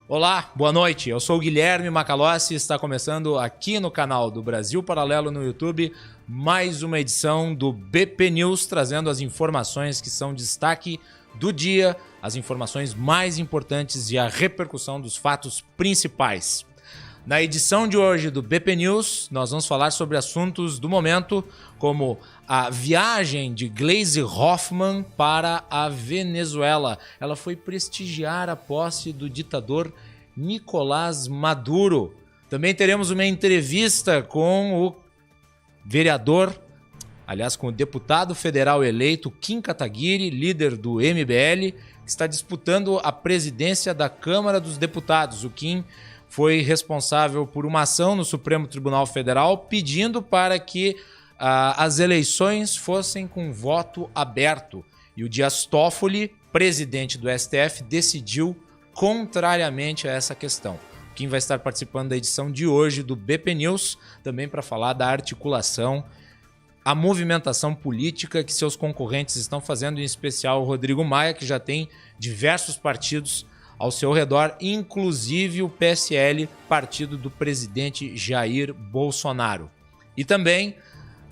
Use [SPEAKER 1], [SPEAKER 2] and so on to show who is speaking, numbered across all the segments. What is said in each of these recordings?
[SPEAKER 1] Olá, boa noite. Eu sou o Guilherme Macalossi e está começando aqui no canal do Brasil Paralelo no YouTube mais uma edição do BP News, trazendo as informações que são destaque do dia, as informações mais importantes e a repercussão dos fatos principais. Na edição de hoje do BP News, nós vamos falar sobre assuntos do momento, como a viagem de Gleisi Hoffmann para a Venezuela. Ela foi prestigiar a posse do ditador Nicolás Maduro. Também teremos uma entrevista com o com o deputado federal eleito Kim Kataguiri, líder do MBL, que está disputando a presidência da Câmara dos Deputados. O Kim foi responsável por uma ação no Supremo Tribunal Federal pedindo para que as eleições fossem com voto aberto. E o Dias Toffoli, presidente do STF, decidiu contrariamente a essa questão. O Kim vai estar participando da edição de hoje do BP News, também para falar da articulação, a movimentação política que seus concorrentes estão fazendo, em especial o Rodrigo Maia, que já tem diversos partidos ao seu redor, inclusive o PSL, partido do presidente Jair Bolsonaro. E também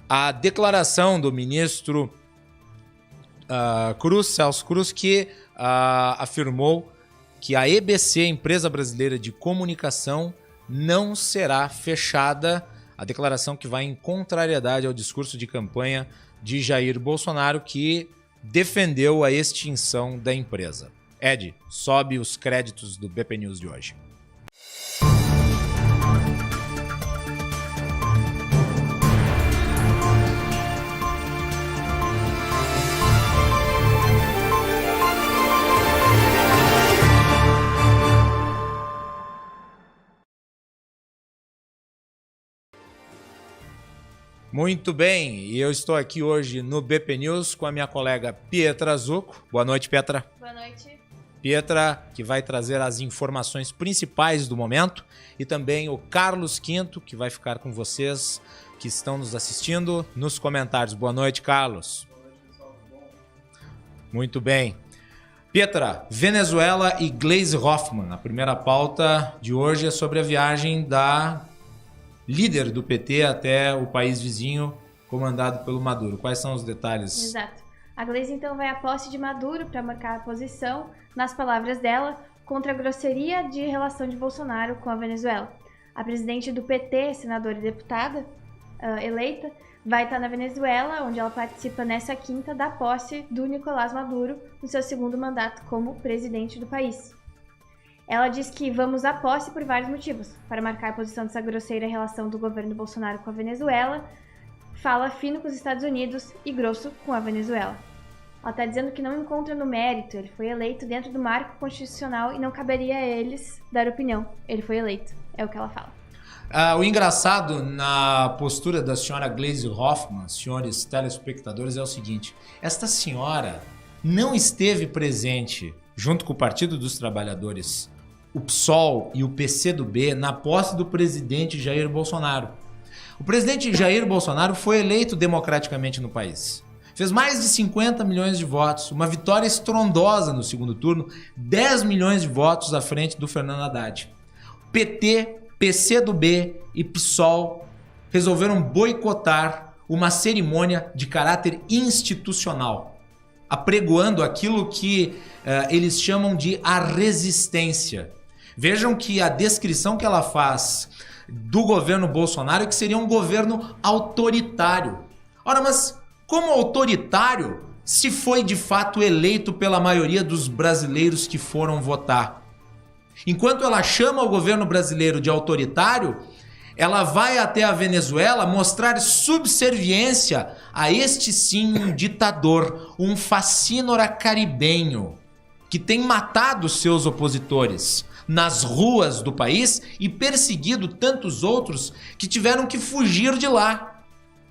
[SPEAKER 1] a declaração do ministro Celso Cruz, que afirmou que a EBC, Empresa Brasileira de Comunicação, não será fechada. A declaração que vai em contrariedade ao discurso de campanha de Jair Bolsonaro, que defendeu a extinção da empresa. Ed, sobe os créditos do BP News de hoje. Muito bem, e eu estou aqui hoje no BP News com a minha colega Pietra Zucco. Boa noite, Pietra.
[SPEAKER 2] Boa noite.
[SPEAKER 1] Pietra, que vai trazer as informações principais do momento, e também o Carlos Quinto, que vai ficar com vocês que estão nos assistindo nos comentários. Boa noite, Carlos.
[SPEAKER 3] Boa noite, pessoal. Tudo bom?
[SPEAKER 1] Muito bem. Pietra, Venezuela e Gleisi Hoffmann. A primeira pauta de hoje é sobre a viagem da líder do PT até o país vizinho, comandado pelo Maduro. Quais são os detalhes?
[SPEAKER 2] Exato. A Gleisi então vai à posse de Maduro para marcar a posição, nas palavras dela, contra a grosseria de relação de Bolsonaro com a Venezuela. A presidente do PT, senadora e deputada eleita, vai estar na Venezuela, onde ela participa nessa quinta da posse do Nicolás Maduro no seu segundo mandato como presidente do país. Ela diz que vamos à posse por vários motivos, para marcar a posição dessa grosseira relação do governo Bolsonaro com a Venezuela, fala fino com os Estados Unidos e grosso com a Venezuela. Ela está dizendo que não encontra no mérito, ele foi eleito dentro do marco constitucional e não caberia a eles dar opinião. Ele foi eleito, é o que ela fala.
[SPEAKER 1] O engraçado na postura da senhora Gleisi Hoffmann, senhores telespectadores, é o seguinte: esta senhora não esteve presente junto com o Partido dos Trabalhadores, o PSOL e o PCdoB na posse do presidente Jair Bolsonaro. O presidente Jair Bolsonaro foi eleito democraticamente no país. Fez mais de 50 milhões de votos, uma vitória estrondosa no segundo turno, 10 milhões de votos à frente do Fernando Haddad. PT, PCdoB e PSOL resolveram boicotar uma cerimônia de caráter institucional, apregoando aquilo que eles chamam de a resistência. Vejam que a descrição que ela faz do governo Bolsonaro é que seria um governo autoritário. Ora, mas como autoritário se foi de fato eleito pela maioria dos brasileiros que foram votar? Enquanto ela chama o governo brasileiro de autoritário, ela vai até a Venezuela mostrar subserviência a este sim um ditador, um facínora caribenho, que tem matado seus opositores nas ruas do país e perseguido tantos outros que tiveram que fugir de lá.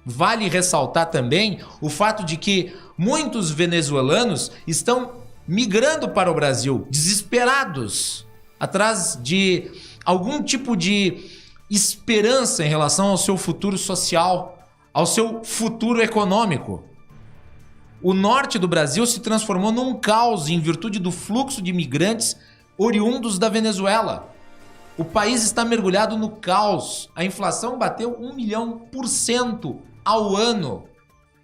[SPEAKER 1] Vale ressaltar também o fato de que muitos venezuelanos estão migrando para o Brasil, desesperados, atrás de algum tipo de esperança em relação ao seu futuro social, ao seu futuro econômico. O norte do Brasil se transformou num caos em virtude do fluxo de imigrantes oriundos da Venezuela. O país está mergulhado no caos. A inflação bateu 1 milhão% ao ano.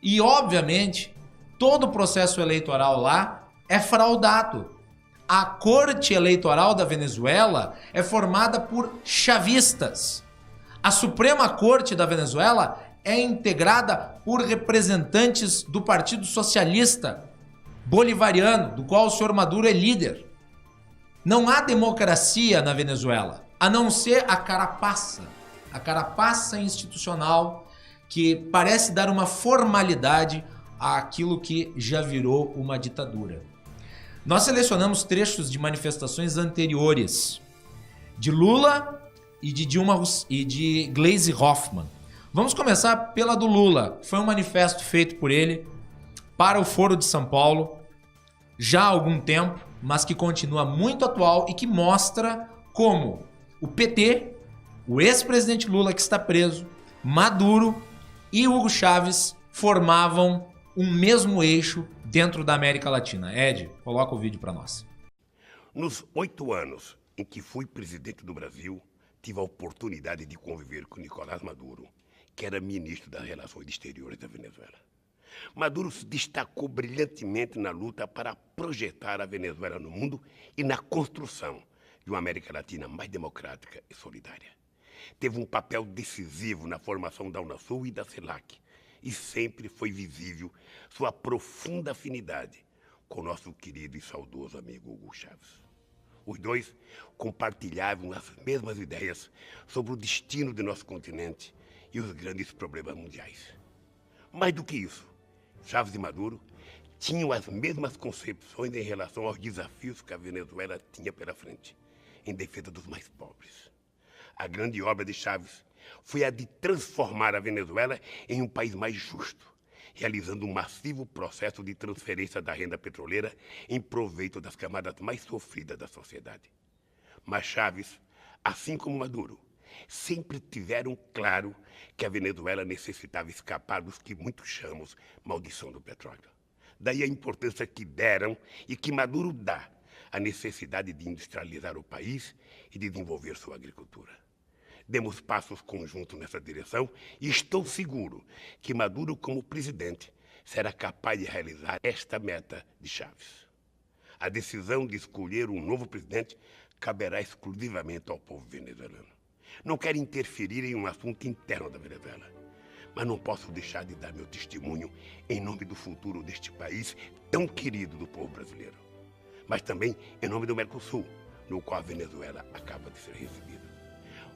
[SPEAKER 1] E, obviamente, todo o processo eleitoral lá é fraudado. A corte eleitoral da Venezuela é formada por chavistas. A Suprema Corte da Venezuela é integrada por representantes do Partido Socialista Bolivariano, do qual o senhor Maduro é líder. Não há democracia na Venezuela, a não ser a carapaça institucional que parece dar uma formalidade àquilo que já virou uma ditadura. Nós selecionamos trechos de manifestações anteriores de Lula e de Gleisi Hoffmann. Vamos começar pela do Lula. Foi um manifesto feito por ele para o Foro de São Paulo já há algum tempo, mas que continua muito atual e que mostra como o PT, o ex-presidente Lula que está preso, Maduro e Hugo Chávez formavam um mesmo eixo dentro da América Latina. Ed, coloca o vídeo para nós.
[SPEAKER 3] Nos 8 anos em que fui presidente do Brasil, tive a oportunidade de conviver com Nicolás Maduro, que era ministro das Relações Exteriores da Venezuela. Maduro se destacou brilhantemente na luta para projetar a Venezuela no mundo e na construção de uma América Latina mais democrática e solidária. Teve um papel decisivo na formação da Unasul e da CELAC, e sempre foi visível sua profunda afinidade com nosso querido e saudoso amigo Hugo Chávez. Os dois compartilhavam as mesmas ideias sobre o destino de nosso continente e os grandes problemas mundiais. Mais do que isso, Chávez e Maduro tinham as mesmas concepções em relação aos desafios que a Venezuela tinha pela frente, em defesa dos mais pobres. A grande obra de Chávez foi a de transformar a Venezuela em um país mais justo, realizando um massivo processo de transferência da renda petroleira em proveito das camadas mais sofridas da sociedade. Mas Chávez, assim como Maduro, sempre tiveram claro que a Venezuela necessitava escapar dos que muitos chamamos maldição do petróleo. Daí a importância que deram e que Maduro dá à necessidade de industrializar o país e de desenvolver sua agricultura. Demos passos conjuntos nessa direção e estou seguro que Maduro, como presidente, será capaz de realizar esta meta de Chávez. A decisão de escolher um novo presidente caberá exclusivamente ao povo venezuelano. Não quero interferir em um assunto interno da Venezuela, mas não posso deixar de dar meu testemunho em nome do futuro deste país tão querido do povo brasileiro, mas também em nome do Mercosul, no qual a Venezuela acaba de ser recebida.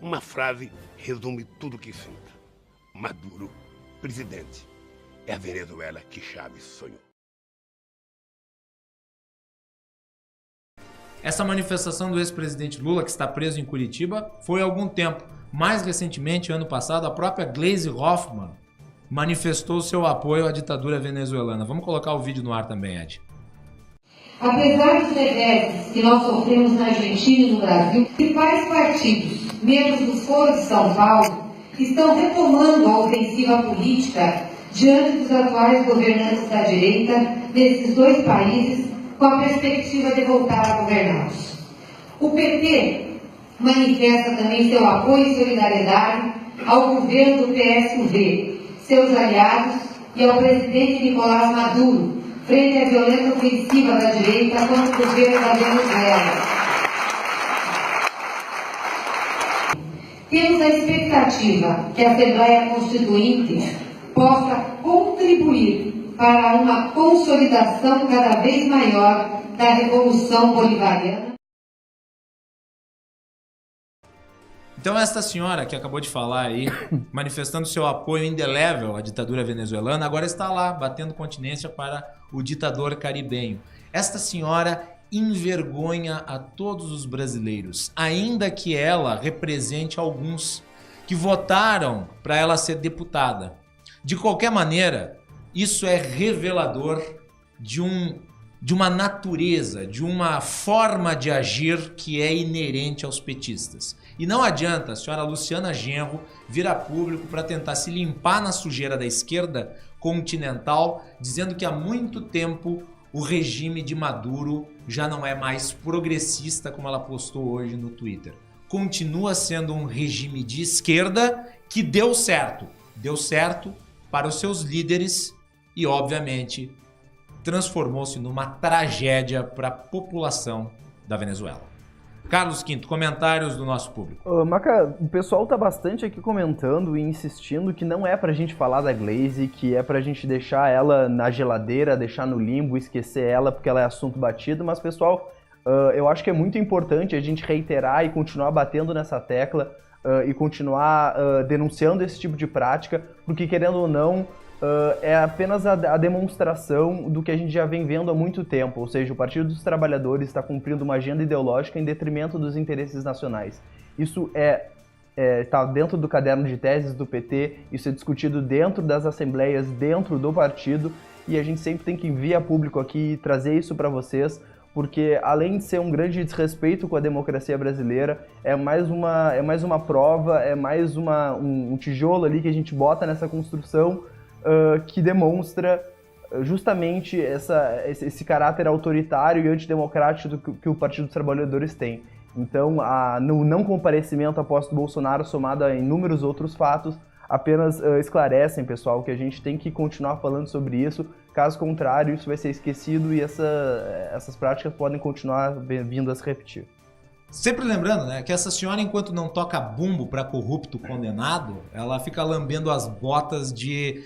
[SPEAKER 3] Uma frase resume tudo o que sinto. Maduro, presidente, é a Venezuela que Chávez sonhou.
[SPEAKER 1] Essa manifestação do ex-presidente Lula, que está preso em Curitiba, foi há algum tempo. Mais recentemente, ano passado, a própria Gleisi Hoffmann manifestou seu apoio à ditadura venezuelana. Vamos colocar o vídeo no ar também, Ed.
[SPEAKER 4] Apesar dos reveses que nós sofremos na Argentina e no Brasil, os principais partidos, membros dos Foros de São Paulo, estão retomando a ofensiva política diante dos atuais governantes da direita nesses dois países, com a perspectiva de voltar a governá-los. O PT manifesta também seu apoio e solidariedade ao governo do PSUV, seus aliados e ao presidente Nicolás Maduro, frente à violenta ofensiva da direita contra o governo da Venezuela. Temos a expectativa que a Assembleia Constituinte possa contribuir para uma consolidação cada vez maior da Revolução Bolivariana.
[SPEAKER 1] Então esta senhora que acabou de falar aí, manifestando seu apoio indelével à ditadura venezuelana, agora está lá, batendo continência para o ditador caribenho. Esta senhora envergonha a todos os brasileiros, ainda que ela represente alguns que votaram para ela ser deputada. De qualquer maneira, isso é revelador de uma natureza, de uma forma de agir que é inerente aos petistas. E não adianta a senhora Luciana Genro vir a público para tentar se limpar na sujeira da esquerda continental, dizendo que há muito tempo o regime de Maduro já não é mais progressista, como ela postou hoje no Twitter. Continua sendo um regime de esquerda que deu certo. Deu certo para os seus líderes e, obviamente, transformou-se numa tragédia para a população da Venezuela. Carlos Quinto, comentários do nosso público.
[SPEAKER 5] Maca, o pessoal tá bastante aqui comentando e insistindo que não é pra gente falar da Glaze, que é pra gente deixar ela na geladeira, deixar no limbo, esquecer ela porque ela é assunto batido, mas pessoal, eu acho que é muito importante a gente reiterar e continuar batendo nessa tecla e continuar denunciando esse tipo de prática, porque querendo ou não, é apenas a demonstração do que a gente já vem vendo há muito tempo, ou seja, o Partido dos Trabalhadores está cumprindo uma agenda ideológica em detrimento dos interesses nacionais. Isso está dentro do caderno de teses do PT, isso é discutido dentro das assembleias, dentro do partido, e a gente sempre tem que vir a público aqui e trazer isso para vocês, porque além de ser um grande desrespeito com a democracia brasileira, é mais uma prova, é mais um tijolo ali que a gente bota nessa construção que demonstra justamente esse caráter autoritário e antidemocrático que o Partido dos Trabalhadores tem. Então, no não comparecimento após Bolsonaro, somado a inúmeros outros fatos, apenas esclarecem, pessoal, que a gente tem que continuar falando sobre isso. Caso contrário, isso vai ser esquecido e essas práticas podem continuar vindo a se repetir.
[SPEAKER 1] Sempre lembrando, né, que essa senhora, enquanto não toca bumbo para corrupto condenado, ela fica lambendo as botas de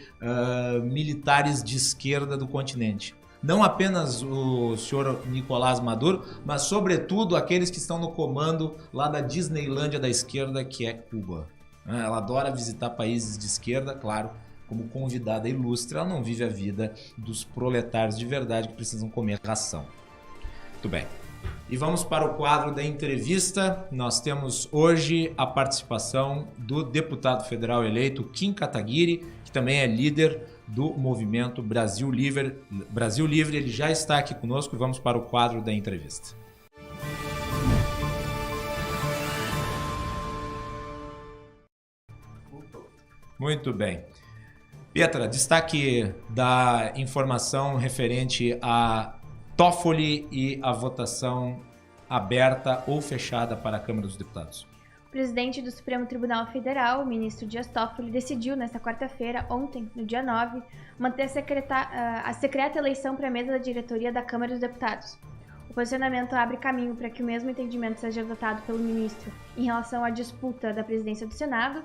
[SPEAKER 1] militares de esquerda do continente. Não apenas o senhor Nicolás Maduro, mas sobretudo aqueles que estão no comando lá da Disneylândia da esquerda, que é Cuba. Ela adora visitar países de esquerda, claro, como convidada ilustre. Ela não vive a vida dos proletários de verdade que precisam comer ração. Muito bem. E vamos para o quadro da entrevista. Nós temos hoje a participação do deputado federal eleito Kim Kataguiri, que também é líder do movimento Brasil Livre. Brasil Livre, ele já está aqui conosco e vamos para o quadro da entrevista. Muito bem. Pietra, destaque da informação referente a Toffoli e a votação aberta ou fechada para a Câmara dos Deputados.
[SPEAKER 2] O presidente do Supremo Tribunal Federal, o ministro Dias Toffoli, decidiu nesta quarta-feira, ontem, no dia 9, manter a secreta eleição para a mesa da diretoria da Câmara dos Deputados. O posicionamento abre caminho para que o mesmo entendimento seja adotado pelo ministro em relação à disputa da presidência do Senado,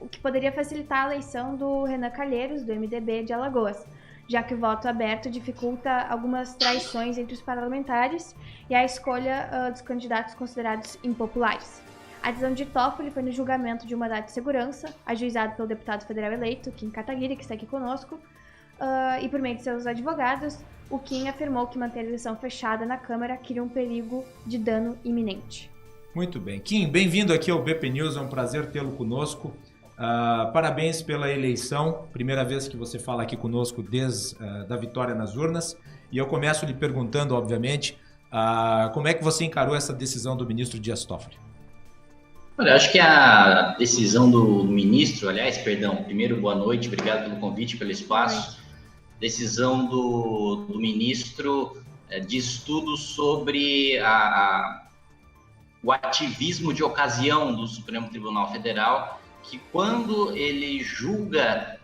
[SPEAKER 2] o que poderia facilitar a eleição do Renan Calheiros, do MDB de Alagoas, já que o voto aberto dificulta algumas traições entre os parlamentares e a escolha dos candidatos considerados impopulares. A decisão de Toffoli foi no julgamento de um mandado de segurança, ajuizado pelo deputado federal eleito, Kim Kataguiri, que está aqui conosco, e por meio de seus advogados, o Kim afirmou que manter a eleição fechada na Câmara cria um perigo de dano iminente.
[SPEAKER 1] Muito bem. Kim, bem-vindo aqui ao BP News, é um prazer tê-lo conosco. Parabéns pela eleição, primeira vez que você fala aqui conosco desde da vitória nas urnas. E eu começo lhe perguntando, obviamente, como é que você encarou essa decisão do ministro Dias Toffoli?
[SPEAKER 6] Olha, acho que a decisão do ministro, primeiro, boa noite, obrigado pelo convite, pelo espaço. Decisão do ministro diz tudo sobre o ativismo de ocasião do Supremo Tribunal Federal, que quando ele julga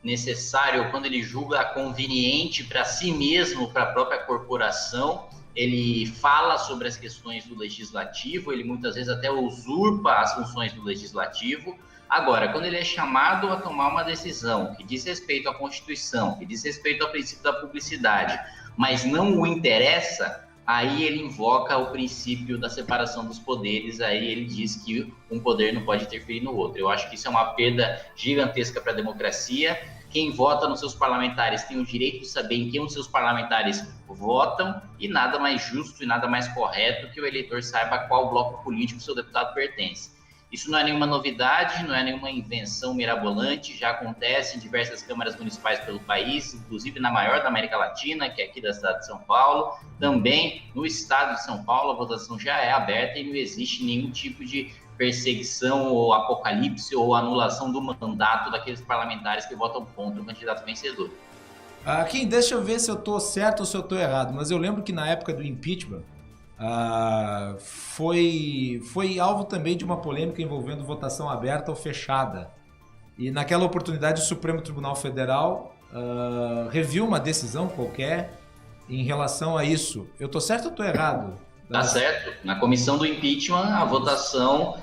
[SPEAKER 6] necessário, quando ele julga conveniente para si mesmo, para a própria corporação, ele fala sobre as questões do legislativo, ele muitas vezes até usurpa as funções do legislativo. Agora, quando ele é chamado a tomar uma decisão que diz respeito à Constituição, que diz respeito ao princípio da publicidade, mas não o interessa, aí ele invoca o princípio da separação dos poderes, aí ele diz que um poder não pode interferir no outro. Eu acho que isso é uma perda gigantesca para a democracia. Quem vota nos seus parlamentares tem o direito de saber em quem os seus parlamentares votam, e nada mais justo e nada mais correto que o eleitor saiba a qual bloco político o seu deputado pertence. Isso não é nenhuma novidade, não é nenhuma invenção mirabolante, já acontece em diversas câmaras municipais pelo país, inclusive na maior da América Latina, que é aqui da cidade de São Paulo. Também no estado de São Paulo a votação já é aberta e não existe nenhum tipo de perseguição ou apocalipse ou anulação do mandato daqueles parlamentares que votam contra o candidato vencedor.
[SPEAKER 1] Kim, deixa eu ver se eu tô certo ou se eu tô errado, mas eu lembro que na época do impeachment foi alvo também de uma polêmica envolvendo votação aberta ou fechada. E naquela oportunidade o Supremo Tribunal Federal reviu uma decisão qualquer em relação a isso. Eu tô certo ou tô errado?
[SPEAKER 6] Tá certo. Na comissão do impeachment, a votação,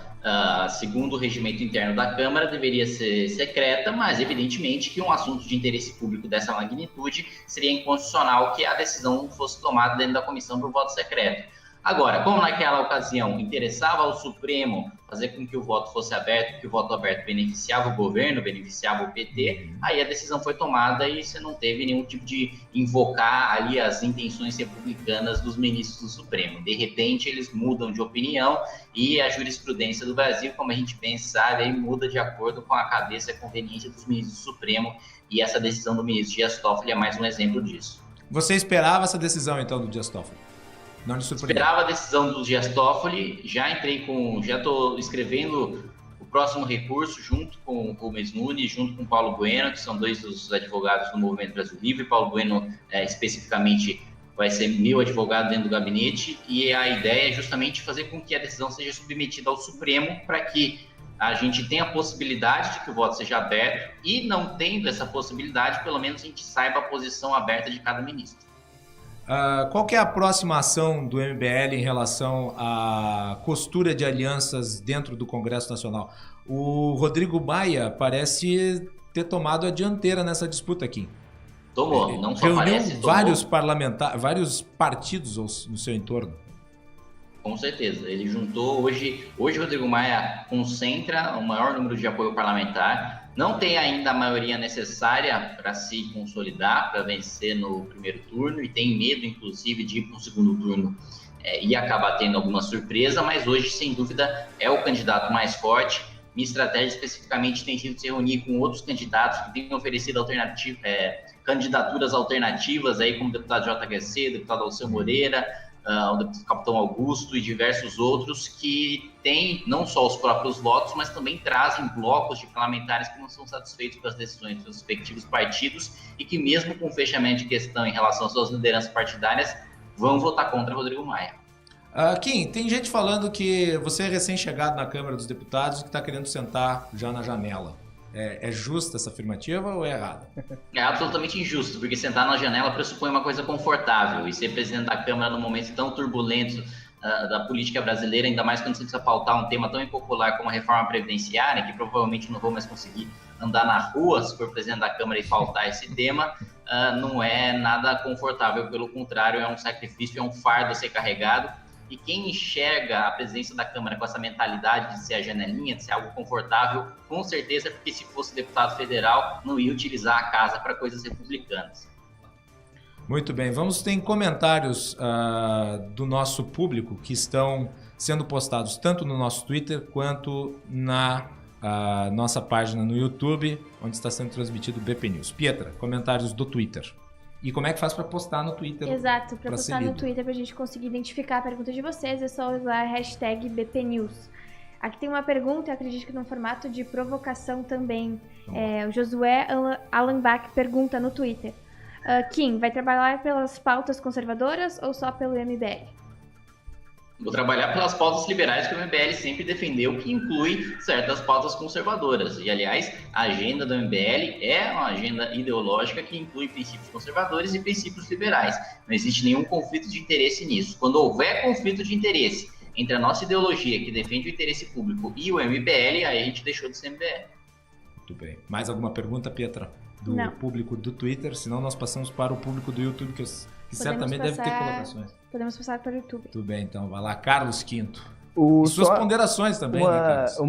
[SPEAKER 6] segundo o regimento interno da Câmara, deveria ser secreta, mas evidentemente que um assunto de interesse público dessa magnitude seria inconstitucional que a decisão fosse tomada dentro da comissão por voto secreto. Agora, como naquela ocasião interessava ao Supremo fazer com que o voto fosse aberto, que o voto aberto beneficiava o governo, beneficiava o PT, aí a decisão foi tomada e você não teve nenhum tipo de invocar ali as intenções republicanas dos ministros do Supremo. De repente, eles mudam de opinião e a jurisprudência do Brasil, como a gente bem sabe, aí muda de acordo com a cabeça e a conveniência dos ministros do Supremo, e essa decisão do ministro Dias Toffoli é mais um exemplo disso.
[SPEAKER 1] Você esperava essa decisão, então, do Dias Toffoli? Não lhe surpreendeu?
[SPEAKER 6] Esperava a decisão do Dias Toffoli, já estou escrevendo o próximo recurso junto com o Rubens Nunes, junto com o Paulo Bueno, que são dois dos advogados do Movimento Brasil Livre. Paulo Bueno, especificamente, vai ser meu advogado dentro do gabinete, e a ideia é justamente fazer com que a decisão seja submetida ao Supremo para que a gente tenha a possibilidade de que o voto seja aberto, e não tendo essa possibilidade, pelo menos a gente saiba a posição aberta de cada ministro.
[SPEAKER 1] Qual que é a próxima ação do MBL em relação à costura de alianças dentro do Congresso Nacional? O Rodrigo Maia parece ter tomado a dianteira nessa disputa aqui.
[SPEAKER 6] Tomou, não só parece, tomou.
[SPEAKER 1] Vários partidos no seu entorno.
[SPEAKER 6] Com certeza, ele juntou hoje o Rodrigo Maia concentra o maior número de apoio parlamentar, não tem ainda a maioria necessária para se consolidar, para vencer no primeiro turno, e tem medo, inclusive, de ir para o segundo turno e acabar tendo alguma surpresa, mas hoje, sem dúvida, é o candidato mais forte. Minha estratégia, especificamente, tem sido se reunir com outros candidatos que têm oferecido candidaturas alternativas, aí, como o deputado JHC, o deputado Alceu Moreira, o deputado Capitão Augusto e diversos outros, que têm não só os próprios votos, mas também trazem blocos de parlamentares que não são satisfeitos com as decisões dos respectivos partidos e que, mesmo com o fechamento de questão em relação às suas lideranças partidárias, vão votar contra Rodrigo Maia.
[SPEAKER 1] Kim, tem gente falando que você é recém-chegado na Câmara dos Deputados e que está querendo sentar já na janela. É justa essa afirmativa ou é errada?
[SPEAKER 6] É absolutamente injusto, porque sentar na janela pressupõe uma coisa confortável, e ser presidente da Câmara num momento tão turbulento da política brasileira, ainda mais quando você precisa pautar um tema tão impopular como a reforma previdenciária, que provavelmente não vou mais conseguir andar na rua se for presidente da Câmara e pautar esse tema, não é nada confortável, pelo contrário, é um sacrifício, é um fardo a ser carregado. E quem enxerga a presidência da Câmara com essa mentalidade de ser a janelinha, de ser algo confortável, com certeza, porque se fosse deputado federal, não ia utilizar a casa para coisas republicanas.
[SPEAKER 1] Muito bem, tem comentários do nosso público que estão sendo postados tanto no nosso Twitter quanto na nossa página no YouTube, onde está sendo transmitido o BP News. Pietra, comentários do Twitter. E como é que faz para postar no Twitter?
[SPEAKER 2] Exato, para postar no Twitter, para a gente conseguir identificar a pergunta de vocês, é só usar a hashtag BPNews. Aqui tem uma pergunta, eu acredito que num formato de provocação também. O Josué Allenbach pergunta no Twitter. Kim, vai trabalhar pelas pautas conservadoras ou só pelo MBL?
[SPEAKER 6] Vou trabalhar pelas pautas liberais que o MBL sempre defendeu, que inclui certas pautas conservadoras. E, aliás, a agenda do MBL é uma agenda ideológica que inclui princípios conservadores e princípios liberais. Não existe nenhum conflito de interesse nisso. Quando houver conflito de interesse entre a nossa ideologia, que defende o interesse público, e o MBL, aí a gente deixou de ser MBL.
[SPEAKER 1] Muito bem. Mais alguma pergunta, Pietra? Do público do Twitter? Senão nós passamos para o público do YouTube, que certamente deve ter colocações.
[SPEAKER 2] Podemos passar para o YouTube.
[SPEAKER 1] Tudo bem, então. Vai lá, Carlos Quinto. E suas ponderações também, né, Carlos?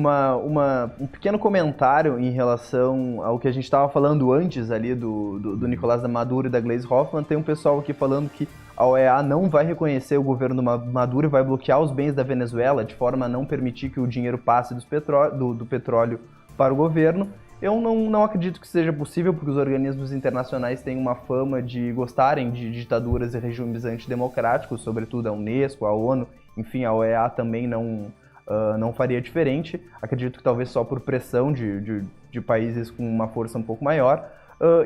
[SPEAKER 5] Um pequeno comentário em relação ao que a gente estava falando antes ali do Nicolás Maduro e da Gleisi Hoffmann. Tem um pessoal aqui falando que a OEA não vai reconhecer o governo Maduro e vai bloquear os bens da Venezuela de forma a não permitir que o dinheiro passe do petróleo para o governo. Eu não acredito que seja possível, porque os organismos internacionais têm uma fama de gostarem de ditaduras e regimes antidemocráticos, sobretudo a Unesco, a ONU, enfim, a OEA também não faria diferente. Acredito que talvez só por pressão de países com uma força um pouco maior.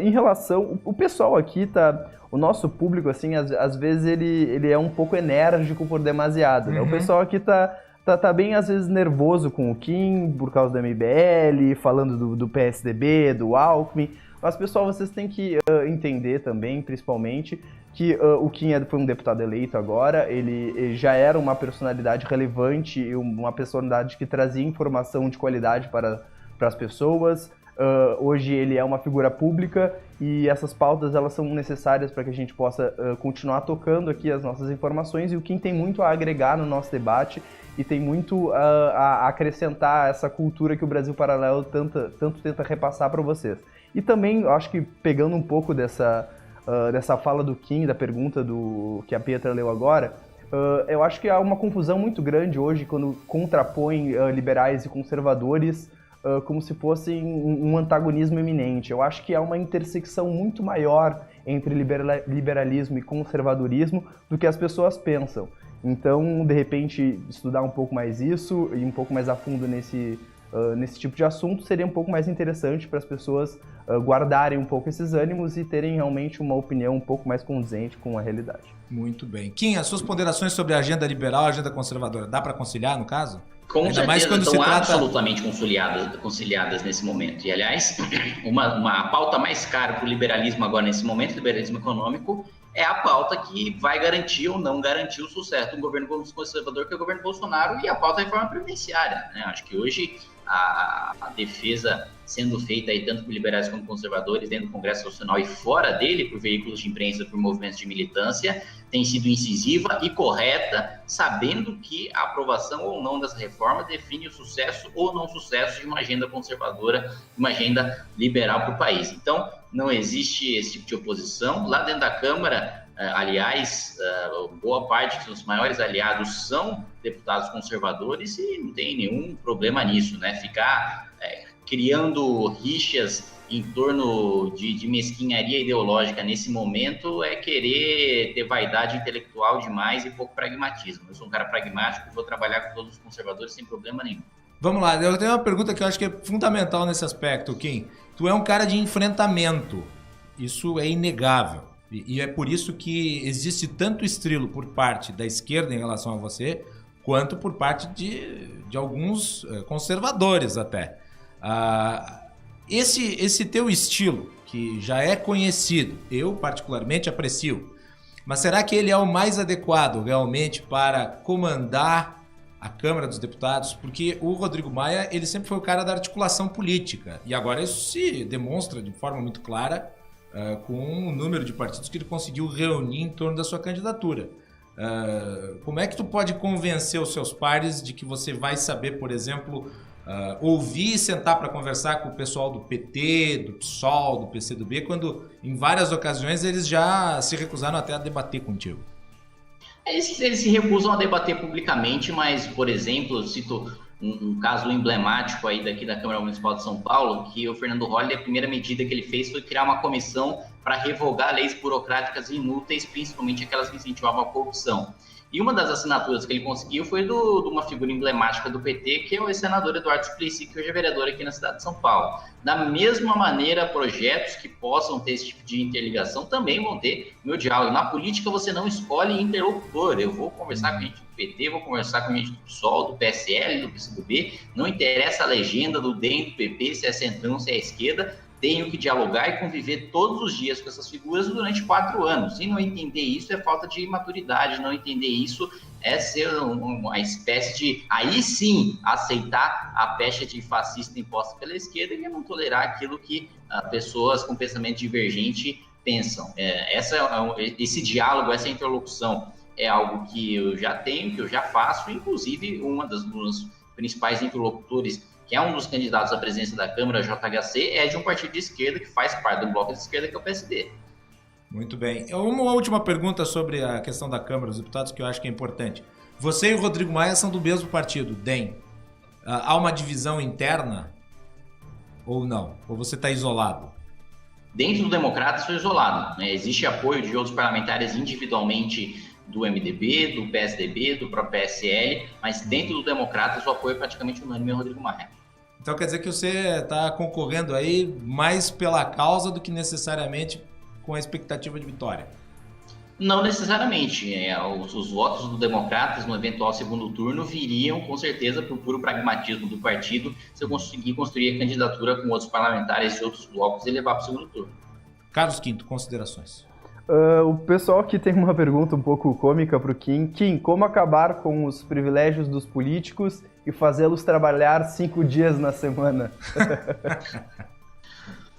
[SPEAKER 5] Em relação... O pessoal aqui tá... O nosso público, assim, às vezes ele é um pouco enérgico por demasiado, né? O pessoal aqui tá bem, às vezes, nervoso com o Kim, por causa do MBL, falando do PSDB, do Alckmin. Mas, pessoal, vocês têm que entender também, principalmente, que o Kim foi um deputado eleito agora, ele já era uma personalidade relevante e uma personalidade que trazia informação de qualidade para as pessoas. Hoje ele é uma figura pública e essas pautas elas são necessárias para que a gente possa continuar tocando aqui as nossas informações, e o Kim tem muito a agregar no nosso debate e tem muito a acrescentar essa cultura que o Brasil Paralelo tanto tenta repassar para vocês. E também, acho que pegando um pouco dessa fala do Kim, da pergunta que a Pietra leu agora, eu acho que há uma confusão muito grande hoje quando contrapõem liberais e conservadores como se fossem um antagonismo eminente. Eu acho que há uma intersecção muito maior entre liberalismo e conservadorismo do que as pessoas pensam. Então, de repente, estudar um pouco mais isso e um pouco mais a fundo nesse tipo de assunto seria um pouco mais interessante para as pessoas guardarem um pouco esses ânimos e terem realmente uma opinião um pouco mais condizente com a realidade.
[SPEAKER 1] Muito bem. Kim, as suas ponderações sobre a agenda liberal e a agenda conservadora, dá para conciliar, no caso?
[SPEAKER 6] Com
[SPEAKER 1] Ainda
[SPEAKER 6] certeza,
[SPEAKER 1] mais quando
[SPEAKER 6] estão
[SPEAKER 1] se trata...
[SPEAKER 6] absolutamente conciliadas nesse momento. E, aliás, uma pauta mais cara para o liberalismo agora, nesse momento, o liberalismo econômico, é a pauta que vai garantir ou não garantir o sucesso do governo conservador, que é o governo Bolsonaro, e a pauta da reforma previdenciária, né? Acho que hoje a defesa sendo feita aí tanto por liberais como conservadores dentro do Congresso Nacional e fora dele, por veículos de imprensa, por movimentos de militância, tem sido incisiva e correta, sabendo que a aprovação ou não dessa reforma define o sucesso ou não sucesso de uma agenda conservadora, uma agenda liberal para o país. Então, não existe esse tipo de oposição. Lá dentro da Câmara, aliás, boa parte dos maiores aliados são deputados conservadores e não tem nenhum problema nisso, né? Ficar criando rixas em torno de mesquinharia ideológica nesse momento é querer ter vaidade intelectual demais e pouco pragmatismo. Eu sou um cara pragmático, vou trabalhar com todos os conservadores sem problema nenhum.
[SPEAKER 1] Vamos lá, eu tenho uma pergunta que eu acho que é fundamental nesse aspecto, Kim. Tu é um cara de enfrentamento, isso é inegável. E é por isso que existe tanto estrilo por parte da esquerda em relação a você, quanto por parte de alguns conservadores até. Esse teu estilo, que já é conhecido, eu particularmente aprecio, mas será que ele é o mais adequado realmente para comandar a Câmara dos Deputados? Porque o Rodrigo Maia, ele sempre foi o cara da articulação política, e agora isso se demonstra de forma muito clara com o número de partidos que ele conseguiu reunir em torno da sua candidatura. Como é que tu pode convencer os seus pares de que você vai saber, por exemplo, ouvir e sentar para conversar com o pessoal do PT, do PSOL, do PCdoB, quando em várias ocasiões eles já se recusaram até a debater contigo?
[SPEAKER 6] Eles se recusam a debater publicamente, mas, por exemplo, eu cito um caso emblemático aí daqui da Câmara Municipal de São Paulo, que o Fernando Holliday, a primeira medida que ele fez foi criar uma comissão para revogar leis burocráticas inúteis, principalmente aquelas que incentivavam a corrupção. E uma das assinaturas que ele conseguiu foi de uma figura emblemática do PT, que é o ex-senador Eduardo Suplicy, que hoje é vereador aqui na cidade de São Paulo. Da mesma maneira, projetos que possam ter esse tipo de interligação também vão ter meu diálogo. Na política, você não escolhe interlocutor. Eu vou conversar com gente do PT, vou conversar com gente do PSOL, do PSL, do PCdoB. Não interessa a legenda do DEM, do PP, se é centrão, se é esquerda. Tenho que dialogar e conviver todos os dias com essas figuras durante 4 anos. E não entender isso é falta de maturidade, não entender isso é ser uma espécie de, aí sim, aceitar a pecha de fascista imposta pela esquerda e não tolerar aquilo que pessoas com pensamento divergente pensam. Esse diálogo, essa interlocução é algo que eu já tenho, que eu já faço, inclusive uma dos principais interlocutores, que é um dos candidatos à presidência da Câmara, JHC, é de um partido de esquerda que faz parte do bloco de esquerda, que é o PSD.
[SPEAKER 1] Muito bem. Uma última pergunta sobre a questão da Câmara dos Deputados, que eu acho que é importante. Você e o Rodrigo Maia são do mesmo partido, DEM. Há uma divisão interna ou não? Ou você está isolado?
[SPEAKER 6] Dentro do Democratas, sou isolado, né? Existe apoio de outros parlamentares individualmente do MDB, do PSDB, do próprio PSL, mas dentro do Democratas o apoio é praticamente unânime ao Rodrigo Maia.
[SPEAKER 1] Então quer dizer que você está concorrendo aí mais pela causa do que necessariamente com a expectativa de vitória.
[SPEAKER 6] Não necessariamente. Os votos do Democratas no eventual segundo turno viriam, com certeza, por puro pragmatismo do partido, se eu conseguir construir a candidatura com outros parlamentares de outros blocos e levar para o segundo turno.
[SPEAKER 1] Carlos Quinto, considerações.
[SPEAKER 5] O pessoal aqui tem uma pergunta um pouco cômica para o Kim. Kim, como acabar com os privilégios dos políticos e fazê-los trabalhar 5 dias na semana?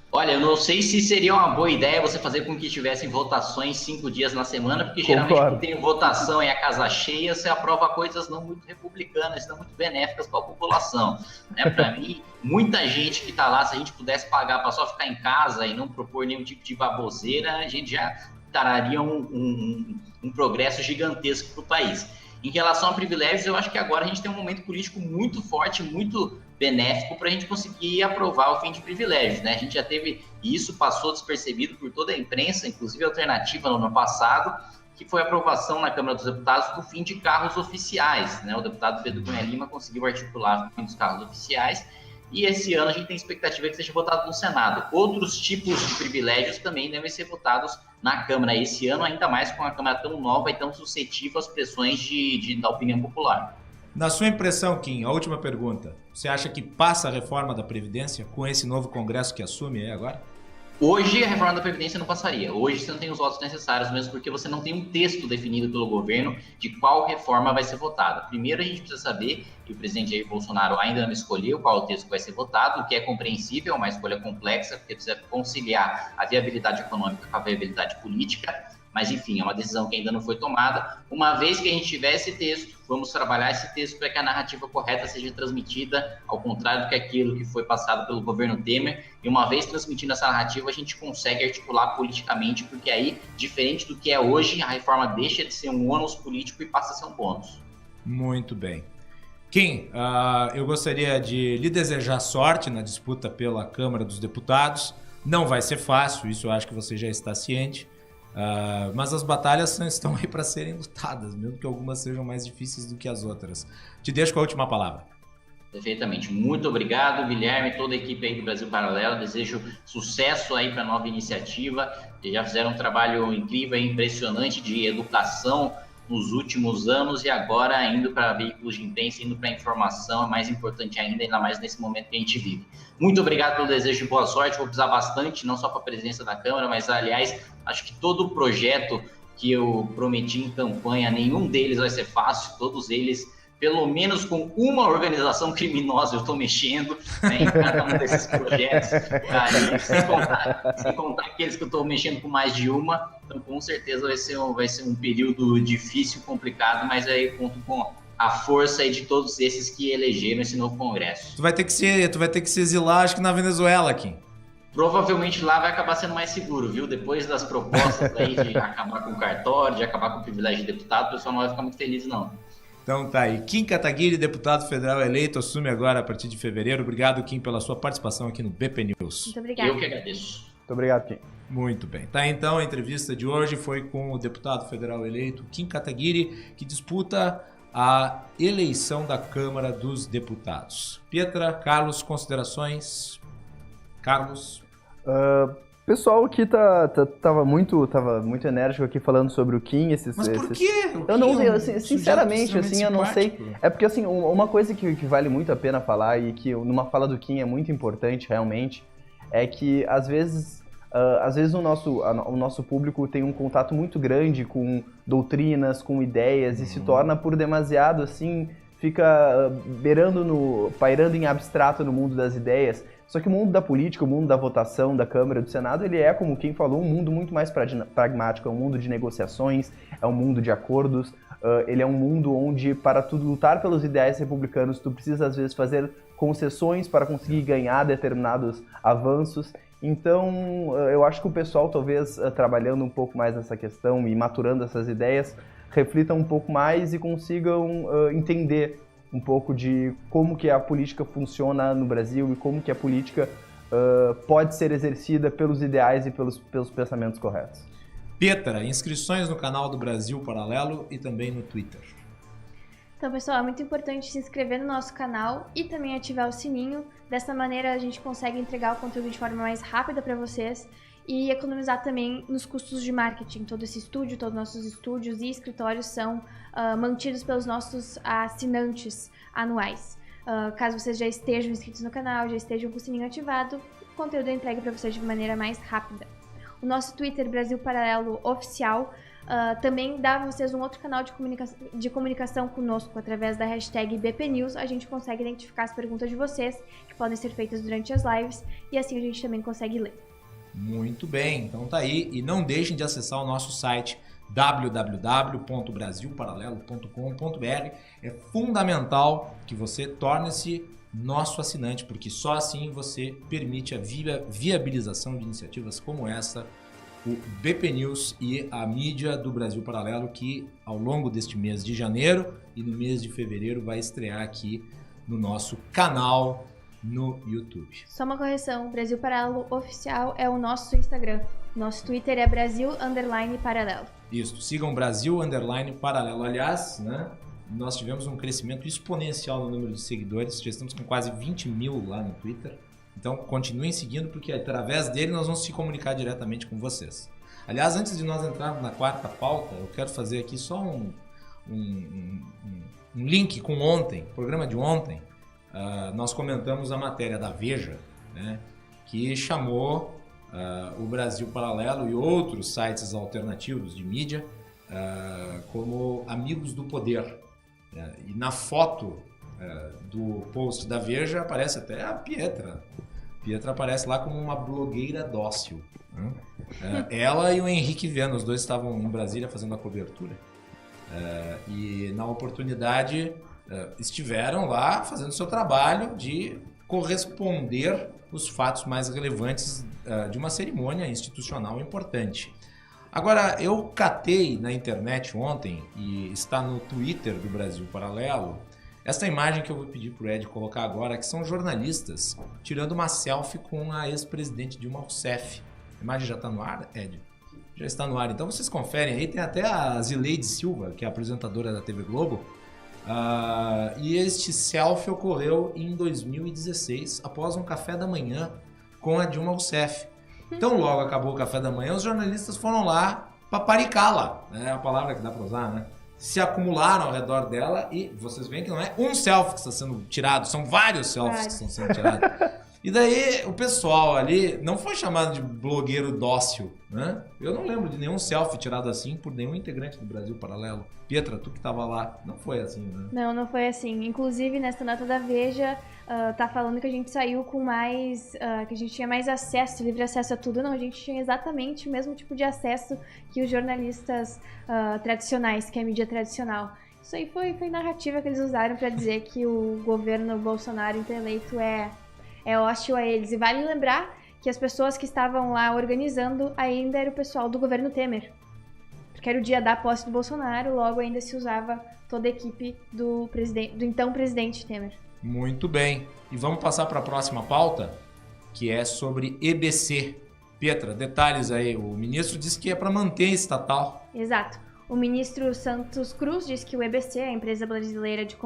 [SPEAKER 6] Olha, eu não sei se seria uma boa ideia você fazer com que tivessem votações 5 dias na semana, porque geralmente quando tem votação e a casa cheia, você aprova coisas não muito republicanas, não muito benéficas para a população. Né? Para mim, muita gente que está lá, se a gente pudesse pagar para só ficar em casa e não propor nenhum tipo de baboseira, a gente já traria um progresso gigantesco para o país. Em relação a privilégios, eu acho que agora a gente tem um momento político muito forte, muito benéfico para a gente conseguir aprovar o fim de privilégios, né? A gente já teve isso, passou despercebido por toda a imprensa, inclusive a alternativa no ano passado, que foi a aprovação na Câmara dos Deputados do fim de carros oficiais, né? O deputado Pedro Cunha Lima conseguiu articular o fim dos carros oficiais e esse ano a gente tem expectativa que seja votado no Senado. Outros tipos de privilégios também devem ser votados na Câmara. Esse ano, ainda mais com a Câmara tão nova e tão suscetível às pressões da opinião popular.
[SPEAKER 1] Na sua impressão, Kim, a última pergunta. Você acha que passa a reforma da Previdência com esse novo Congresso que assume aí agora?
[SPEAKER 6] Hoje, a reforma da Previdência não passaria. Hoje, você não tem os votos necessários, mesmo porque você não tem um texto definido pelo governo de qual reforma vai ser votada. Primeiro, a gente precisa saber, e o presidente Jair Bolsonaro ainda não escolheu qual o texto que vai ser votado, o que é compreensível, é uma escolha complexa, porque precisa conciliar a viabilidade econômica com a viabilidade política. Mas, enfim, é uma decisão que ainda não foi tomada. Uma vez que a gente tiver esse texto, vamos trabalhar esse texto para que a narrativa correta seja transmitida, ao contrário do que aquilo que foi passado pelo governo Temer. E uma vez transmitindo essa narrativa, a gente consegue articular politicamente, porque aí, diferente do que é hoje, a reforma deixa de ser um ônus político e passa a ser um bônus.
[SPEAKER 1] Muito bem. Kim, eu gostaria de lhe desejar sorte na disputa pela Câmara dos Deputados. Não vai ser fácil, isso eu acho que você já está ciente. Mas as batalhas estão aí para serem lutadas, mesmo que algumas sejam mais difíceis do que as outras. Te deixo com a última palavra.
[SPEAKER 6] Perfeitamente. Muito obrigado, Guilherme, toda a equipe aí do Brasil Paralelo. Desejo sucesso aí para a nova iniciativa. Eles já fizeram um trabalho incrível e impressionante de educação nos últimos anos e agora indo para veículos de imprensa, indo para a informação, é mais importante ainda mais nesse momento que a gente vive. Muito obrigado pelo desejo de boa sorte, vou precisar bastante, não só para a presença da Câmara, mas, aliás, acho que todo o projeto que eu prometi em campanha, nenhum deles vai ser fácil, todos eles, pelo menos com uma organização criminosa eu estou mexendo, né, em cada um desses projetos, sem contar aqueles que eu estou mexendo com mais de uma, então com certeza vai ser um período difícil, complicado, mas aí conto com a força aí de todos esses que elegeram esse novo Congresso.
[SPEAKER 1] Tu vai ter que se exilar, acho que na Venezuela, Kim.
[SPEAKER 6] Provavelmente lá vai acabar sendo mais seguro, viu? Depois das propostas aí de acabar com o cartório, de acabar com o privilégio de deputado, o pessoal não vai ficar muito feliz, não.
[SPEAKER 1] Então tá aí. Kim Kataguiri, deputado federal eleito, assume agora a partir de fevereiro. Obrigado, Kim, pela sua participação aqui no BP News.
[SPEAKER 2] Muito obrigada.
[SPEAKER 6] Eu que agradeço.
[SPEAKER 5] Muito obrigado, Kim.
[SPEAKER 1] Muito bem. Tá, então a entrevista de hoje foi com o deputado federal eleito, Kim Kataguiri, que disputa a eleição da Câmara dos Deputados. Pietra, Carlos, considerações? Carlos?
[SPEAKER 5] Pessoal aqui tava muito enérgico aqui falando sobre o Kim.
[SPEAKER 1] Mas por quê?
[SPEAKER 5] Eu não sei, sinceramente, assim, eu não sei. É porque, assim, uma coisa que vale muito a pena falar e que numa fala do Kim é muito importante, realmente, é que, às vezes o nosso público tem um contato muito grande com doutrinas, com ideias, e se torna por demasiado, assim, fica pairando em abstrato no mundo das ideias. Só que o mundo da política, o mundo da votação, da Câmara, do Senado, ele é, como quem falou, um mundo muito mais pragmático, é um mundo de negociações, é um mundo de acordos, ele é um mundo onde, para tu lutar pelos ideais republicanos, tu precisa, às vezes, fazer concessões para conseguir ganhar determinados avanços. Então, eu acho que o pessoal, talvez, trabalhando um pouco mais nessa questão e maturando essas ideias, reflitam um pouco mais e consigam entender um pouco de como que a política funciona no Brasil e como que a política pode ser exercida pelos ideais e pelos pensamentos corretos.
[SPEAKER 1] Pietra, inscrições no canal do Brasil Paralelo e também no Twitter.
[SPEAKER 2] Então, pessoal, é muito importante se inscrever no nosso canal e também ativar o sininho. Dessa maneira, a gente consegue entregar o conteúdo de forma mais rápida para vocês e economizar também nos custos de marketing. Todo esse estúdio, todos os nossos estúdios e escritórios são mantidos pelos nossos assinantes anuais. Caso vocês já estejam inscritos no canal, já estejam com o sininho ativado, o conteúdo é entregue para vocês de maneira mais rápida. O nosso Twitter, Brasil Paralelo Oficial, também dá a vocês um outro canal de comunicação conosco. Através da hashtag BPNews, a gente consegue identificar as perguntas de vocês, que podem ser feitas durante as lives, e assim a gente também consegue ler.
[SPEAKER 1] Muito bem, então tá aí. E não deixem de acessar o nosso site www.brasilparalelo.com.br. É fundamental que você torne-se nosso assinante, porque só assim você permite a viabilização de iniciativas como essa, o BP News e a mídia do Brasil Paralelo, que ao longo deste mês de janeiro e no mês de fevereiro vai estrear aqui no nosso canal no YouTube.
[SPEAKER 2] Só uma correção, Brasil Paralelo Oficial é o nosso Instagram. Nosso Twitter é Brasil_Paralelo.
[SPEAKER 1] Isso, sigam Brasil_Paralelo. Aliás, né, nós tivemos um crescimento exponencial no número de seguidores, já estamos com quase 20 mil lá no Twitter. Então continuem seguindo, porque através dele nós vamos se comunicar diretamente com vocês. Aliás, antes de nós entrarmos na quarta pauta, eu quero fazer aqui só um link com ontem, programa de ontem. Nós comentamos a matéria da Veja, né, que chamou o Brasil Paralelo e outros sites alternativos de mídia como amigos do poder. E na foto do post da Veja aparece até a Pietra. Pietra aparece lá como uma blogueira dócil. Né? Ela e o Henrique Viana, os dois estavam em Brasília fazendo a cobertura. E na oportunidade estiveram lá fazendo seu trabalho de corresponder os fatos mais relevantes de uma cerimônia institucional importante. Agora, eu catei na internet ontem, e está no Twitter do Brasil Paralelo, essa imagem que eu vou pedir para o Ed colocar agora, que são jornalistas tirando uma selfie com a ex-presidente Dilma Rousseff. A imagem já está no ar, Ed? Já está no ar, então vocês conferem aí, tem até a Zileide Silva, que é a apresentadora da TV Globo, e este selfie ocorreu em 2016, após um café da manhã com a Dilma Rousseff. Então logo acabou o café da manhã, os jornalistas foram lá paparicá-la, é a palavra que dá para usar, né? Se acumularam ao redor dela e vocês veem que não é um selfie que está sendo tirado, são vários selfies que estão sendo tirados. E daí o pessoal ali não foi chamado de blogueiro dócil, né? Eu não lembro de nenhum selfie tirado assim por nenhum integrante do Brasil Paralelo. Pietra, tu que estava lá, não foi assim, né?
[SPEAKER 2] Não foi assim. Inclusive, nessa nota da Veja, tá falando que a gente saiu com mais... que a gente tinha mais acesso, livre acesso a tudo. Não, a gente tinha exatamente o mesmo tipo de acesso que os jornalistas tradicionais, que é a mídia tradicional. Isso aí foi narrativa que eles usaram para dizer que o governo Bolsonaro eleito é hostil a eles. E vale lembrar que as pessoas que estavam lá organizando ainda era o pessoal do governo Temer. Porque era o dia da posse do Bolsonaro, logo ainda se usava toda a equipe do então presidente Temer.
[SPEAKER 1] Muito bem. E vamos passar para a próxima pauta, que é sobre EBC. Pietra, detalhes aí. O ministro disse que é para manter estatal.
[SPEAKER 2] Exato. O ministro Santos Cruz disse que o EBC, a Empresa Brasileira de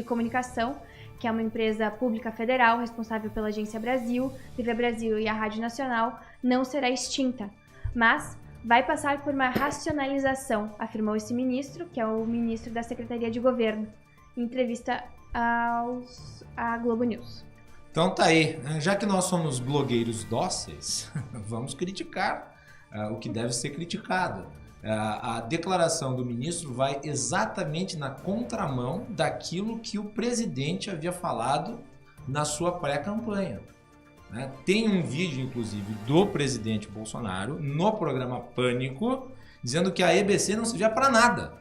[SPEAKER 2] Comunicação, que é uma empresa pública federal responsável pela Agência Brasil, TV Brasil e a Rádio Nacional, não será extinta, mas vai passar por uma racionalização, afirmou esse ministro, que é o ministro da Secretaria de Governo, em entrevista à Globo News.
[SPEAKER 1] Então tá aí, já que nós somos blogueiros dóceis, vamos criticar o que deve ser criticado. A declaração do ministro vai exatamente na contramão daquilo que o presidente havia falado na sua pré-campanha. Tem um vídeo, inclusive, do presidente Bolsonaro no programa Pânico, dizendo que a EBC não servia para nada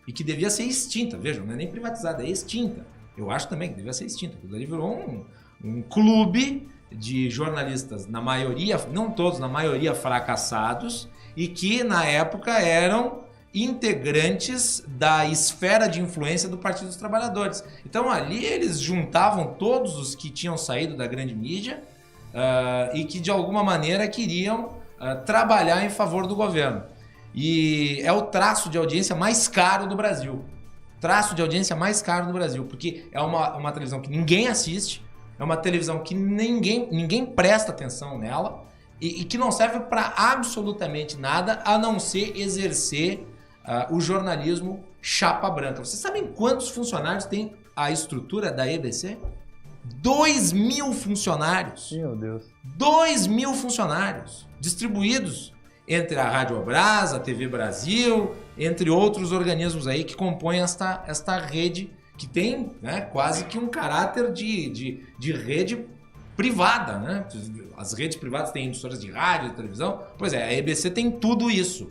[SPEAKER 1] e que devia ser extinta. Vejam, não é nem privatizada, é extinta. Eu acho também que devia ser extinta. Aquilo ali virou um clube de jornalistas, na maioria, não todos, na maioria fracassados, e que na época eram integrantes da esfera de influência do Partido dos Trabalhadores. Então ali eles juntavam todos os que tinham saído da grande mídia e que de alguma maneira queriam trabalhar em favor do governo. E é o traço de audiência mais caro do Brasil. traço de audiência mais caro no Brasil, porque é uma televisão que ninguém assiste, é uma televisão que ninguém presta atenção nela e que não serve para absolutamente nada a não ser exercer o jornalismo chapa branca. Vocês sabem quantos funcionários tem a estrutura da EBC? 2.000 funcionários.
[SPEAKER 5] Meu Deus.
[SPEAKER 1] 2.000 funcionários distribuídos entre a Rádio Obras, a TV Brasil, entre outros organismos aí que compõem esta rede que tem, né, quase que um caráter de rede privada, né? As redes privadas têm emissoras de rádio, de televisão. Pois é, a EBC tem tudo isso.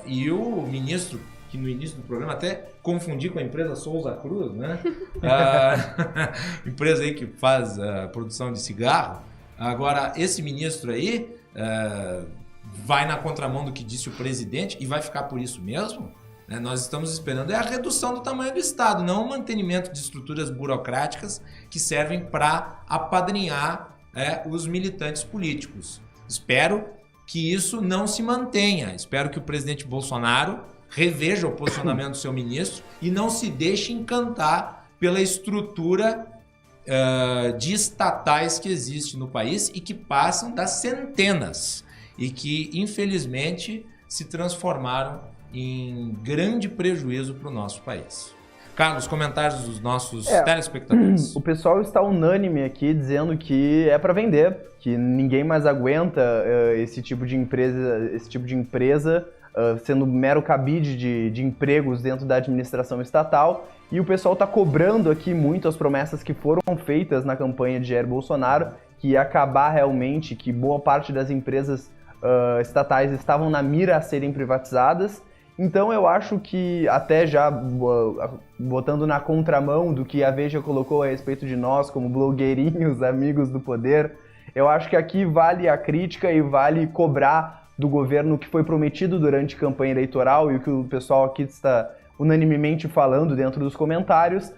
[SPEAKER 1] E o ministro, que no início do programa até confundi com a empresa Souza Cruz, né? Empresa aí que faz produção de cigarro. Agora, esse ministro aí vai na contramão do que disse o presidente e vai ficar por isso mesmo? Nós estamos esperando a redução do tamanho do Estado, não o mantenimento de estruturas burocráticas que servem para apadrinhar os militantes políticos. Espero que isso não se mantenha. Espero que o presidente Bolsonaro reveja o posicionamento do seu ministro e não se deixe encantar pela estrutura de estatais que existe no país e que passam das centenas e que, infelizmente, se transformaram em grande prejuízo para o nosso país. Carlos, comentários dos nossos telespectadores.
[SPEAKER 5] O pessoal está unânime aqui dizendo que é para vender, que ninguém mais aguenta esse tipo de empresa sendo mero cabide de empregos dentro da administração estatal. E o pessoal está cobrando aqui muito as promessas que foram feitas na campanha de Jair Bolsonaro, que ia acabar realmente, que boa parte das empresas estatais estavam na mira a serem privatizadas. Então eu acho que, até já botando na contramão do que a Veja colocou a respeito de nós como blogueirinhos, amigos do poder, eu acho que aqui vale a crítica e vale cobrar do governo o que foi prometido durante a campanha eleitoral e o que o pessoal aqui está unanimemente falando dentro dos comentários.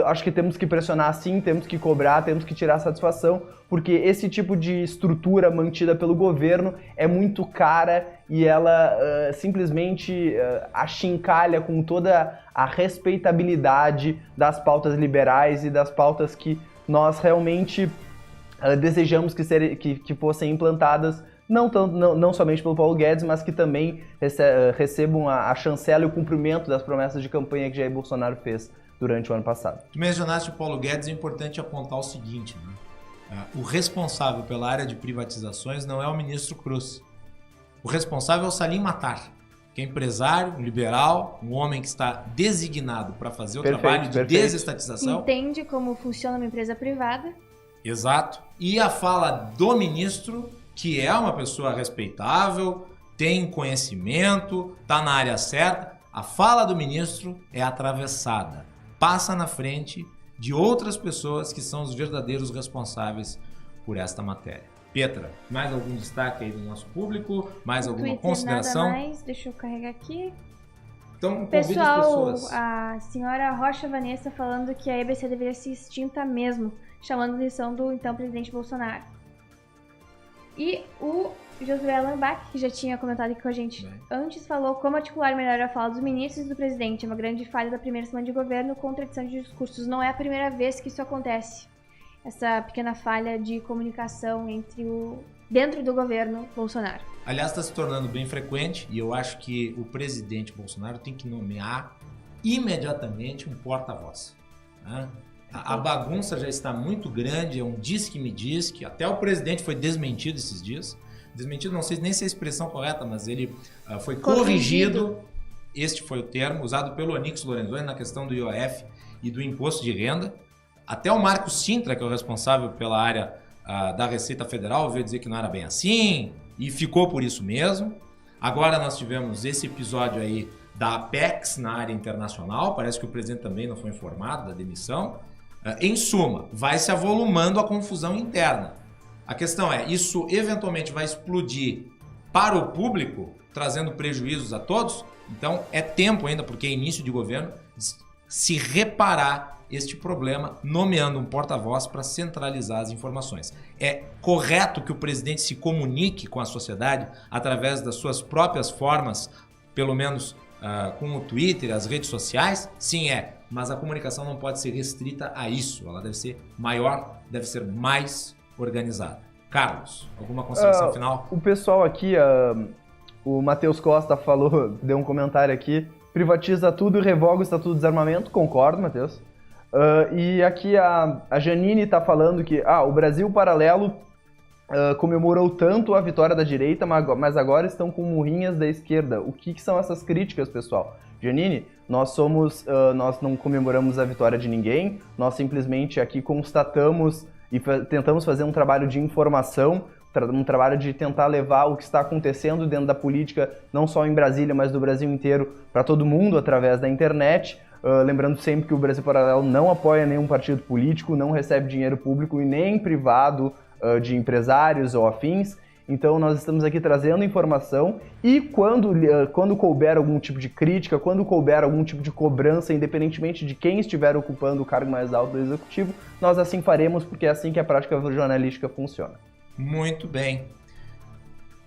[SPEAKER 5] Acho que temos que pressionar sim, temos que cobrar, temos que tirar satisfação, porque esse tipo de estrutura mantida pelo governo é muito cara e ela simplesmente achincalha com toda a respeitabilidade das pautas liberais e das pautas que nós realmente desejamos que fossem implantadas, não somente pelo Paulo Guedes, mas que também recebam a chancela e o cumprimento das promessas de campanha que Jair Bolsonaro fez durante o ano passado.
[SPEAKER 1] Tu mencionaste o Paulo Guedes, é importante apontar o seguinte, né? O responsável pela área de privatizações não é o ministro Cruz. O responsável é o Salim Matar, que é empresário, um liberal, um homem que está designado para fazer o trabalho de desestatização.
[SPEAKER 2] Entende como funciona uma empresa privada.
[SPEAKER 1] Exato. E a fala do ministro, que é uma pessoa respeitável, tem conhecimento, está na área certa, a fala do ministro é atravessada. Passa na frente de outras pessoas que são os verdadeiros responsáveis por esta matéria. Petra, mais algum destaque aí do nosso público? Mais alguma consideração?
[SPEAKER 2] Nada mais, deixa eu carregar aqui.
[SPEAKER 1] Então,
[SPEAKER 2] pessoal,
[SPEAKER 1] as pessoas.
[SPEAKER 2] A senhora Rocha Vanessa falando que a EBC deveria ser extinta mesmo, chamando a atenção do então presidente Bolsonaro. E o Josué Lambach, que já tinha comentado aqui com a gente antes, falou como articular melhor a fala dos ministros e do presidente. É uma grande falha da primeira semana de governo, contradição de discursos. Não é a primeira vez que isso acontece. Essa pequena falha de comunicação dentro do governo Bolsonaro.
[SPEAKER 1] Aliás, está se tornando bem frequente e eu acho que o presidente Bolsonaro tem que nomear imediatamente um porta-voz. Né? A bagunça já está muito grande, é um diz-que-me-diz-que. Até o presidente foi desmentido esses dias. Desmentido, não sei nem se é a expressão correta, mas ele foi corrigido. Este foi o termo usado pelo Onyx Lorenzoni na questão do IOF e do imposto de renda. Até o Marcos Sintra, que é o responsável pela área da Receita Federal, veio dizer que não era bem assim e ficou por isso mesmo. Agora nós tivemos esse episódio aí da Apex na área internacional. Parece que o presidente também não foi informado da demissão. Em suma, vai se avolumando a confusão interna. A questão é, isso eventualmente vai explodir para o público, trazendo prejuízos a todos? Então é tempo ainda, porque é início de governo, se reparar este problema, nomeando um porta-voz para centralizar as informações. É correto que o presidente se comunique com a sociedade através das suas próprias formas, pelo menos com o Twitter, as redes sociais? Sim, é. Mas a comunicação não pode ser restrita a isso. Ela deve ser maior, deve ser mais organizada. Carlos, alguma consideração final?
[SPEAKER 5] O pessoal aqui, o Matheus Costa falou, deu um comentário aqui, privatiza tudo e revoga o Estatuto de Desarmamento. Concordo, Matheus. E aqui a Janine está falando que o Brasil Paralelo comemorou tanto a vitória da direita, mas agora estão com murrinhas da esquerda. O que são essas críticas, pessoal? Janine, nós não comemoramos a vitória de ninguém, nós simplesmente aqui constatamos e tentamos fazer um trabalho de informação, um trabalho de tentar levar o que está acontecendo dentro da política, não só em Brasília, mas do Brasil inteiro, para todo mundo através da internet. Lembrando sempre que o Brasil Paralelo não apoia nenhum partido político, não recebe dinheiro público e nem privado de empresários ou afins. Então nós estamos aqui trazendo informação e quando couber algum tipo de crítica, quando couber algum tipo de cobrança, independentemente de quem estiver ocupando o cargo mais alto do executivo, nós assim faremos, porque é assim que a prática jornalística funciona.
[SPEAKER 1] Muito bem.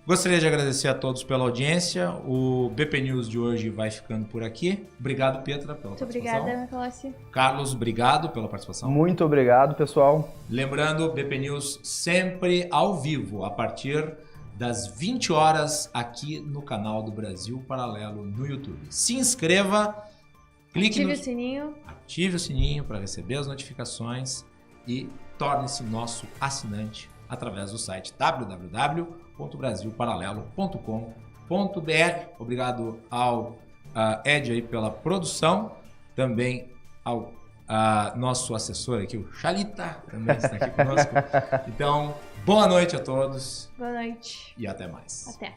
[SPEAKER 1] Gostaria de agradecer a todos pela audiência. O BP News de hoje vai ficando por aqui. Obrigado, Petra, pela participação.
[SPEAKER 2] Muito obrigada, Nicolas.
[SPEAKER 1] Carlos, obrigado pela participação.
[SPEAKER 5] Muito obrigado, pessoal.
[SPEAKER 1] Lembrando, BP News sempre ao vivo, a partir das 20 horas aqui no canal do Brasil Paralelo no YouTube. Se inscreva, clique ative o sininho para receber as notificações e torne-se nosso assinante através do site www.brasilparalelo.com.br. Obrigado ao Ed aí pela produção, também ao nosso assessor aqui, o Chalita, também está aqui conosco. Então, boa noite a todos.
[SPEAKER 2] Boa noite.
[SPEAKER 1] E até mais.
[SPEAKER 2] Até.